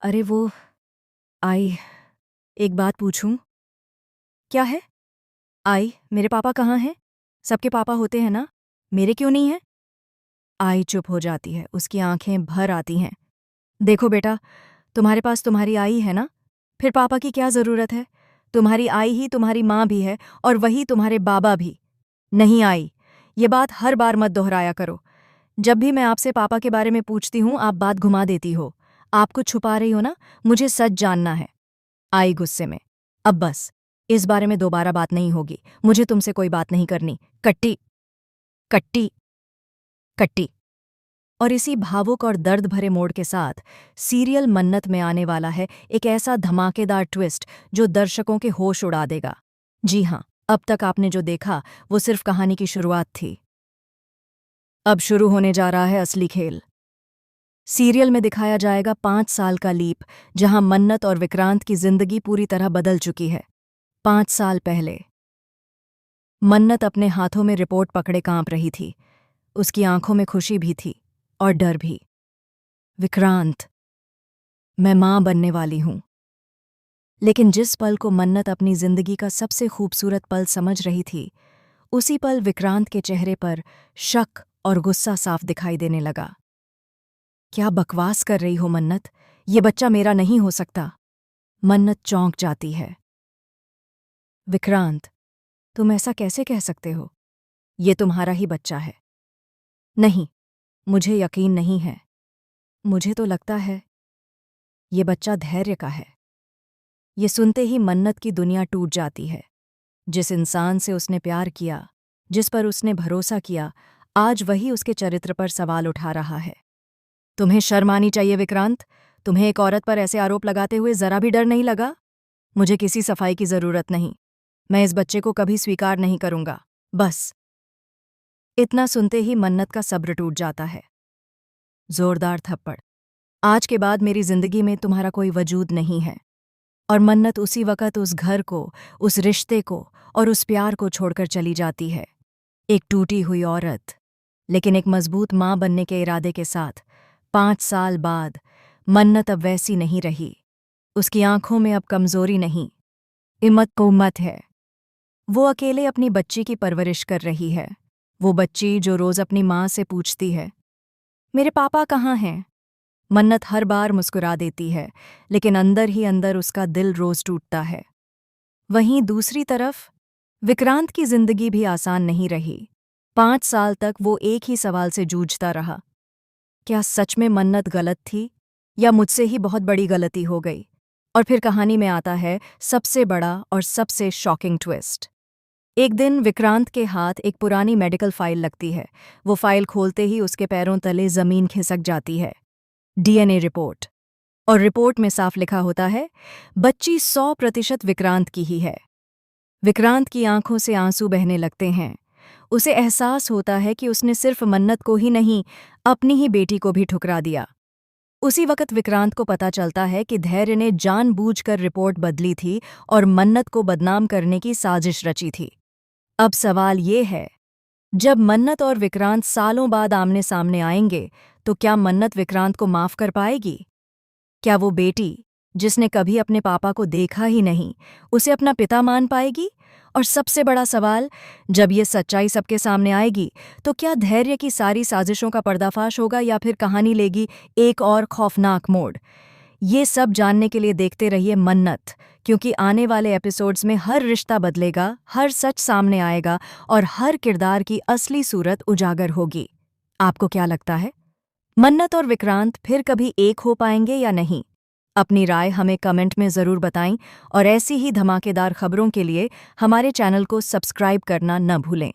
अरे वो आई, एक बात पूछूं? क्या है? आई, मेरे पापा कहाँ हैं? सबके पापा होते हैं ना, मेरे क्यों नहीं हैं? आई चुप हो जाती है, उसकी आंखें भर आती हैं। देखो बेटा, तुम्हारे पास तुम्हारी आई है ना, फिर पापा की क्या जरूरत है? तुम्हारी आई ही तुम्हारी माँ भी है और वही तुम्हारे बाबा भी। नहीं आई, ये बात हर बार मत दोहराया करो। जब भी मैं आपसे पापा के बारे में पूछती हूँ आप बात घुमा देती हो। आप कुछ छुपा रही हो ना, मुझे सच जानना है। आई गुस्से में। अब बस, इस बारे में दोबारा बात नहीं होगी, मुझे तुमसे कोई बात नहीं करनी। कट्टी कट्टी कट्टी। और इसी भावुक और दर्द भरे मोड़ के साथ सीरियल मन्नत में आने वाला है एक ऐसा धमाकेदार ट्विस्ट जो दर्शकों के होश उड़ा देगा। जी हाँ, अब तक आपने जो देखा वो सिर्फ कहानी की शुरुआत थी। अब शुरू होने जा रहा है असली खेल। सीरियल में दिखाया जाएगा 5 साल का लीप, जहां मन्नत और विक्रांत की जिंदगी पूरी तरह बदल चुकी है। 5 साल पहले मन्नत अपने हाथों में रिपोर्ट पकड़े कांप रही थी। उसकी आंखों में खुशी भी थी और डर भी। विक्रांत, मैं मां बनने वाली हूं। लेकिन जिस पल को मन्नत अपनी जिंदगी का सबसे खूबसूरत पल समझ रही थी, उसी पल विक्रांत के चेहरे पर शक और गुस्सा साफ दिखाई देने लगा। क्या बकवास कर रही हो मन्नत? ये बच्चा मेरा नहीं हो सकता। मन्नत चौंक जाती है। विक्रांत, तुम ऐसा कैसे कह सकते हो? ये तुम्हारा ही बच्चा है। नहीं, मुझे यकीन नहीं है। मुझे तो लगता है ये बच्चा धैर्य का है। ये सुनते ही मन्नत की दुनिया टूट जाती है। जिस इंसान से उसने प्यार किया, जिस पर उसने भरोसा किया, आज वही उसके चरित्र पर सवाल उठा रहा है। तुम्हें शर्म आनी चाहिए विक्रांत। तुम्हें एक औरत पर ऐसे आरोप लगाते हुए जरा भी डर नहीं लगा? मुझे किसी सफाई की जरूरत नहीं। मैं इस बच्चे को कभी स्वीकार नहीं करूंगा। बस। इतना सुनते ही मन्नत का सब्र टूट जाता है। जोरदार थप्पड़। आज के बाद मेरी जिंदगी में तुम्हारा कोई वजूद नहीं है। और मन्नत उसी वक्त उस घर को, उस रिश्ते को और उस प्यार को छोड़कर चली जाती है। एक टूटी हुई औरत, लेकिन एक मजबूत मां बनने के इरादे के साथ। 5 साल बाद मन्नत अब वैसी नहीं रही। उसकी आंखों में अब कमजोरी नहीं, हिम्मत को उम्मत है। वो अकेले अपनी बच्ची की परवरिश कर रही है। वो बच्ची जो रोज अपनी माँ से पूछती है, मेरे पापा कहाँ हैं? मन्नत हर बार मुस्कुरा देती है, लेकिन अंदर ही अंदर उसका दिल रोज टूटता है। वहीं दूसरी तरफ विक्रांत की जिंदगी भी आसान नहीं रही। 5 साल तक वो एक ही सवाल से जूझता रहा। क्या सच में मन्नत गलत थी, या मुझसे ही बहुत बड़ी गलती हो गई? और फिर कहानी में आता है सबसे बड़ा और सबसे शॉकिंग ट्विस्ट। एक दिन विक्रांत के हाथ एक पुरानी मेडिकल फाइल लगती है। वो फाइल खोलते ही उसके पैरों तले जमीन खिसक जाती है। DNA report. और रिपोर्ट में साफ लिखा होता है, बच्ची 100% विक्रांत की ही है। विक्रांत की आंखों से आंसू बहने लगते हैं। उसे एहसास होता है कि उसने सिर्फ मन्नत को ही नहीं, अपनी ही बेटी को भी ठुकरा दिया। उसी वक्त विक्रांत को पता चलता है कि धैर्य ने जानबूझकर रिपोर्ट बदली थी और मन्नत को बदनाम करने की साजिश रची थी। अब सवाल ये है, जब मन्नत और विक्रांत सालों बाद आमने सामने आएंगे, तो क्या मन्नत विक्रांत को माफ कर पाएगी? क्या वो बेटी, जिसने कभी अपने पापा को देखा ही नहीं, उसे अपना पिता मान पाएगी? और सबसे बड़ा सवाल, जब ये सच्चाई सबके सामने आएगी, तो क्या धैर्य की सारी साजिशों का पर्दाफाश होगा या फिर कहानी लेगी एक और खौफनाक मोड़? ये सब जानने के लिए देखते रहिए मन्नत, क्योंकि आने वाले एपिसोड्स में हर रिश्ता बदलेगा, हर सच सामने आएगा और हर किरदार की असली सूरत उजागर होगी। आपको क्या लगता है? मन्नत और विक्रांत फिर कभी एक हो पाएंगे या नहीं? अपनी राय हमें कमेंट में ज़रूर बताएं और ऐसी ही धमाकेदार खबरों के लिए हमारे चैनल को सब्सक्राइब करना न भूलें।